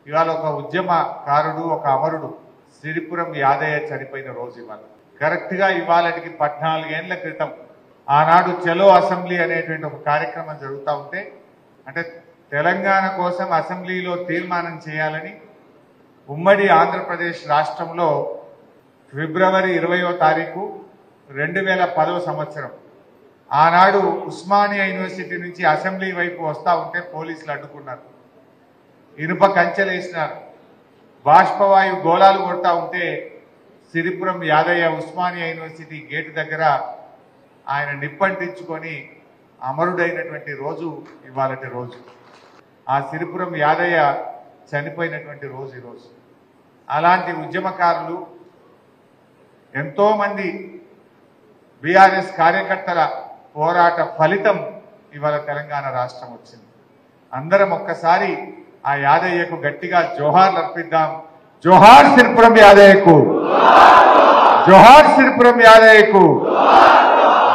ఇవాళ ఒక ఉద్యమకారుడు, ఒక అమరుడు సిరిపురం యాదయ్య చనిపోయిన రోజు ఇవాళ. కరెక్ట్గా ఇవాళకి 14 ఏళ్ల క్రితం ఆనాడు చలో అసెంబ్లీ అనేటువంటి ఒక కార్యక్రమం జరుగుతూ ఉంటే, అంటే తెలంగాణ కోసం అసెంబ్లీలో తీర్మానం చేయాలని ఉమ్మడి ఆంధ్రప్రదేశ్ రాష్ట్రంలో ఫిబ్రవరి 20వ తారీఖు 2010వ సంవత్సరం ఆనాడు ఉస్మానియా యూనివర్సిటీ నుంచి అసెంబ్లీ వైపు వస్తూ ఉంటే పోలీసులు అడ్డుకున్నారు, ఇనుప కంచెలు వేసినారు, బాష్పవాయు గోళాలు కొడతా ఉంటే సిరిపురం యాదయ్య ఉస్మానియా యూనివర్సిటీ గేటు దగ్గర ఆయన నిప్పంటించుకొని అమరుడైనటువంటి రోజు ఇవాళటి రోజు. ఆ సిరిపురం యాదయ్య చనిపోయినటువంటి రోజు ఈరోజు. అలాంటి ఉద్యమకారులు ఎంతోమంది బీఆర్ఎస్ కార్యకర్తల పోరాట ఫలితం ఇవాళ తెలంగాణ రాష్ట్రం వచ్చింది. అందరం ఒక్కసారి ఆ యాదయ్యకు గట్టిగా జోహార్లు అర్పిద్దాం. జోహార్ సిరిపురం యాదయ్యకు, జోహార్ సిరిపురం యాదయ్యకు,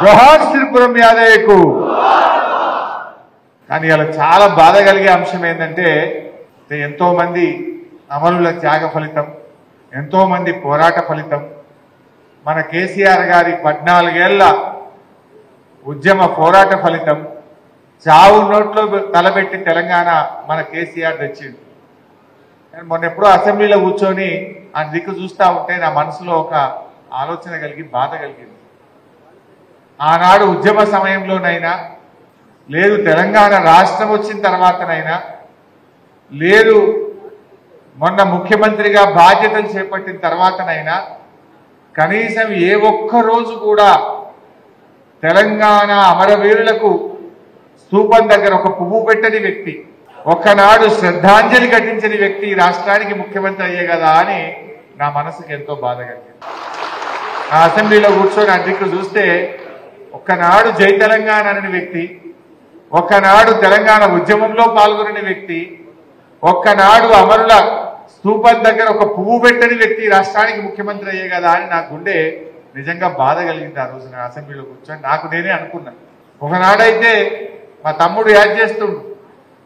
జోహార్ సిరిపురం యాదయ్యకు. కానీ ఇలా చాలా బాధ కలిగే అంశం ఏంటంటే, ఎంతో మంది అమరుల త్యాగ ఫలితం, ఎంతో మంది పోరాట ఫలితం, మన కేసీఆర్ గారి 14 ఏళ్ల ఉద్యమ పోరాట ఫలితం, చావు నోట్లో తలబెట్టి తెలంగాణ మన కేసీఆర్ తెచ్చింది. నేను మొన్న ఎప్పుడో అసెంబ్లీలో కూర్చొని ఆ దిక్కు చూస్తూ ఉంటే నా మనసులో ఒక ఆలోచన కలిగి బాధ కలిగింది. ఆనాడు ఉద్యమ సమయంలోనైనా, లేదు తెలంగాణ రాష్ట్రం వచ్చిన తర్వాతనైనా, లేదు మొన్న ముఖ్యమంత్రిగా బాధ్యతలు చేపట్టిన తర్వాతనైనా కనీసం ఏ ఒక్క రోజు కూడా తెలంగాణ అమరవీరులకు స్తూపం దగ్గర ఒక పువ్వు పెట్టని వ్యక్తి, ఒక్కనాడు శ్రద్ధాంజలి ఘటించని వ్యక్తి రాష్ట్రానికి ముఖ్యమంత్రి అయ్యే కదా అని నా మనసుకు ఎంతో బాధ కలిగింది. ఆ అసెంబ్లీలో కూర్చొని అధ్యక్షుడు చూస్తే ఒక్కనాడు జై తెలంగాణ అని వ్యక్తి, ఒక్కనాడు తెలంగాణ ఉద్యమంలో పాల్గొని వ్యక్తి, ఒక్కనాడు అమరుల స్తూపం దగ్గర ఒక పువ్వు పెట్టని వ్యక్తి రాష్ట్రానికి ముఖ్యమంత్రి అయ్యే కదా అని నా గుండె నిజంగా బాధ కలిగింది. ఆ రోజు నేను అసెంబ్లీలో కూర్చొని నాకు నేనే అనుకున్నా, ఒకనాడైతే మా తమ్ముడు యాడ్ చేస్తుండు,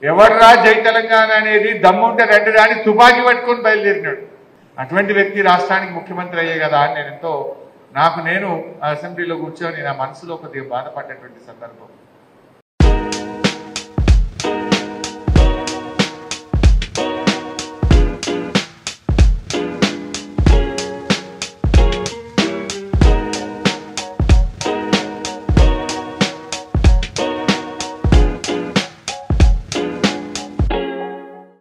ఎవర్రా జై తెలంగాణ అనేది, దమ్ముంటే రెండు రాని తుపాకీ పట్టుకొని బయలుదేరినాడు, అటువంటి వ్యక్తి రాష్ట్రానికి ముఖ్యమంత్రి అయ్యే కదా అని నేను ఎంతో నాకు నేను అసెంబ్లీలో కూర్చొని నా మనసులో కొద్దిగా బాధపడ్డటువంటి సందర్భం.